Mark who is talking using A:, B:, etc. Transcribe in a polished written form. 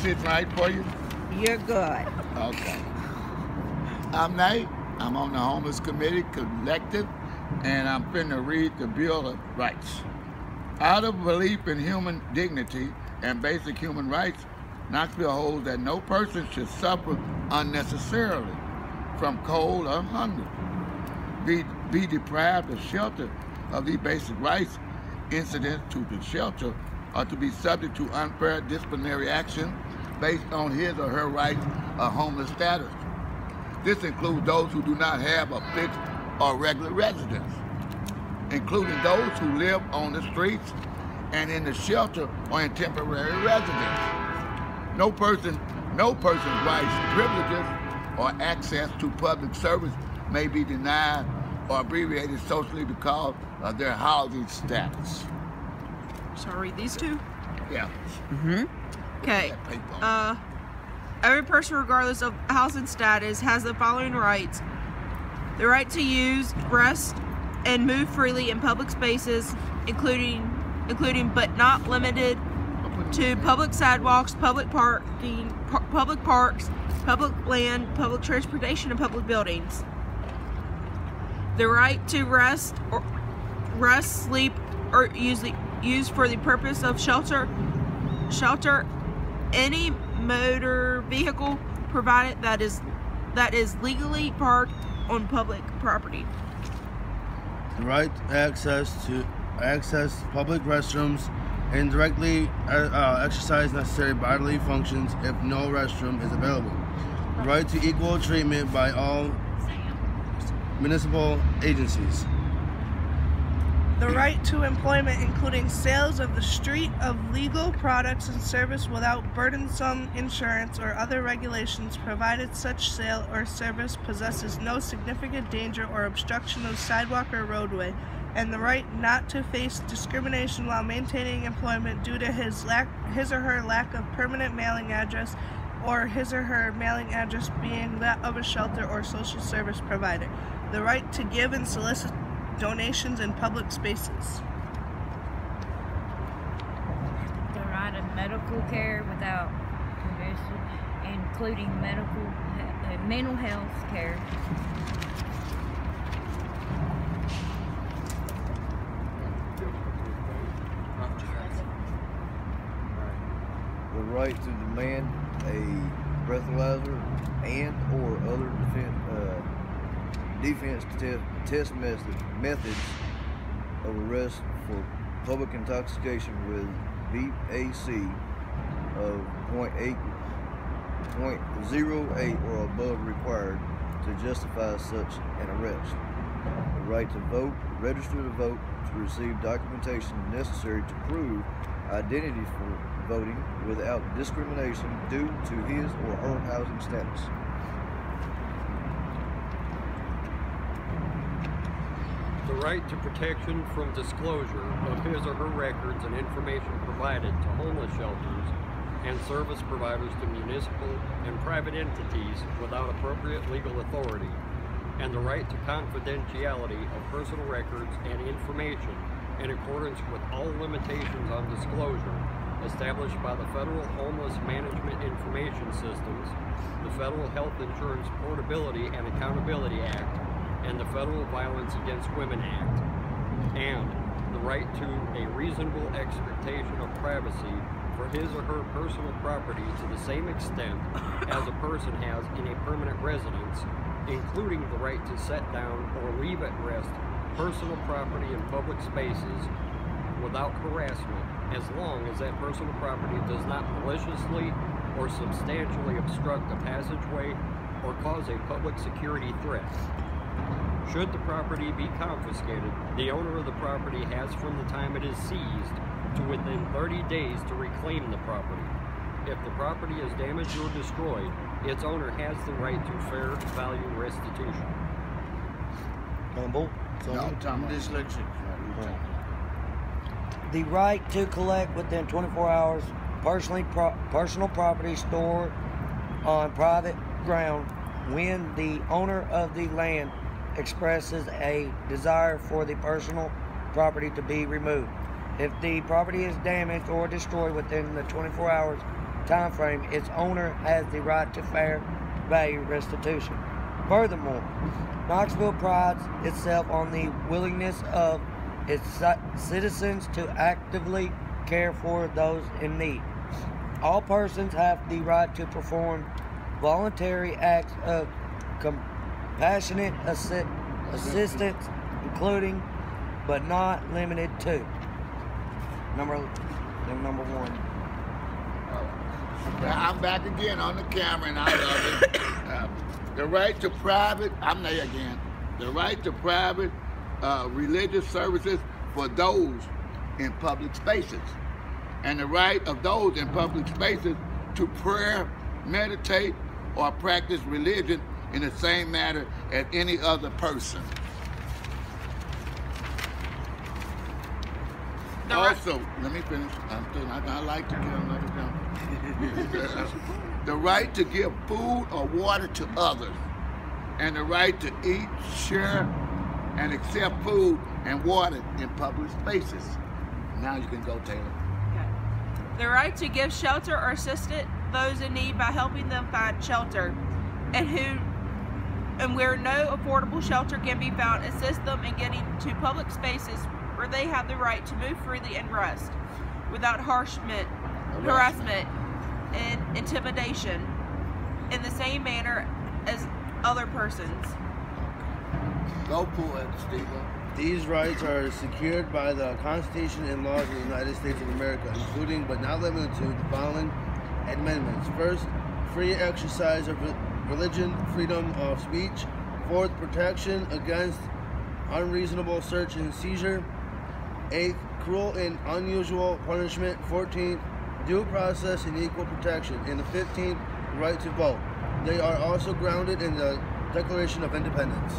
A: sit right for you?
B: You're good.
A: Okay. I'm Nate. I'm on the Homeless Committee Collective, and I'm finna read the Bill of Rights. Out of belief in human dignity and basic human rights, Knoxville holds that no person should suffer unnecessarily from cold or hunger, be deprived of shelter of these basic rights, incidents to the shelter, or to be subject to unfair disciplinary action based on his or her rights of homeless status. This includes those who do not have a fixed or regular residence, including those who live on the streets and in the shelter or in temporary residence. No person's rights, privileges, or access to public service may be denied or abbreviated socially because of their housing status.
C: Shall I read these two?
A: Yeah.
C: Okay. Every person, regardless of housing status, has the following rights: the right to use, rest, and move freely in public spaces, including but not limited to public sidewalks, public parking, public parks, public land, public transportation, and public buildings. The right to rest, sleep, or use for the purpose of shelter any motor vehicle provided that is legally parked on public property.
D: The right to access public restrooms and directly exercise necessary bodily functions if no restroom is available. The right to equal treatment by all municipal agencies.
E: The right to employment, including sales of the street of legal products and service without burdensome insurance or other regulations, provided such sale or service possesses no significant danger or obstruction of sidewalk or roadway, and the right not to face discrimination while maintaining employment due to his or her lack of permanent mailing address, or his or her mailing address being that of a shelter or social service provider. The right to give and solicit donations in public spaces.
F: The right of medical care without permission, including mental health care.
G: The right to demand a breathalyzer and or other defense test methods of arrest for public intoxication with VAC of 0.08 or above required to justify such an arrest. The right to vote, register to vote, to receive documentation necessary to prove identity for voting without discrimination due to his or her housing status.
H: The right to protection from disclosure of his or her records and information provided to homeless shelters and service providers to municipal and private entities without appropriate legal authority, and the right to confidentiality of personal records and information in accordance with all limitations on disclosure established by the Federal Homeless Management Information Systems, the Federal Health Insurance Portability and Accountability Act, and the Federal Violence Against Women Act, and the right to a reasonable expectation of privacy for his or her personal property to the same extent as a person has in a permanent residence, including the right to set down or leave at rest personal property in public spaces without harassment, as long as that personal property does not maliciously or substantially obstruct a passageway or cause a public security threat. Should the property be confiscated, the owner of the property has from the time it is seized to within 30 days to reclaim the property. If the property is damaged or destroyed, its owner has the right to fair value restitution.
D: Campbell?
A: No, I'm dyslexic.
I: The right to collect within 24 hours personal property stored on private ground when the owner of the land expresses a desire for the personal property to be removed. If the property is damaged or destroyed within the 24 hours time frame, its owner has the right to fair value restitution. Furthermore, Knoxville prides itself on the willingness of its citizens to actively care for those in need. All persons have the right to perform voluntary acts of compassionate assistance, including but not limited to number one.
A: I'm back again on the camera, and I love it. The right to private, I'm there again. The right to private religious services for those in public spaces. And the right of those in public spaces to prayer, meditate, or practice religion in the same manner as any other person. Also, let me finish. I like to give another jump. The right to give food or water to others, and the right to eat, share, and accept food and water in public spaces. Now you can go, Taylor.
C: Okay. The right to give shelter or assist those in need by helping them find shelter, and where no affordable shelter can be found, assist them in getting to public spaces where they have the right to move freely and rest without harassment, and intimidation in the same manner as other persons.
A: Go for it, Steve.
D: These rights are secured by the Constitution and laws of the United States of America, including but not limited to the following amendments. First, free exercise of religion, freedom of speech. Fourth, protection against unreasonable search and seizure. Eighth, cruel and unusual punishment. 14th, due process and equal protection. And the 15th, right to vote. They are also grounded in the Declaration of Independence.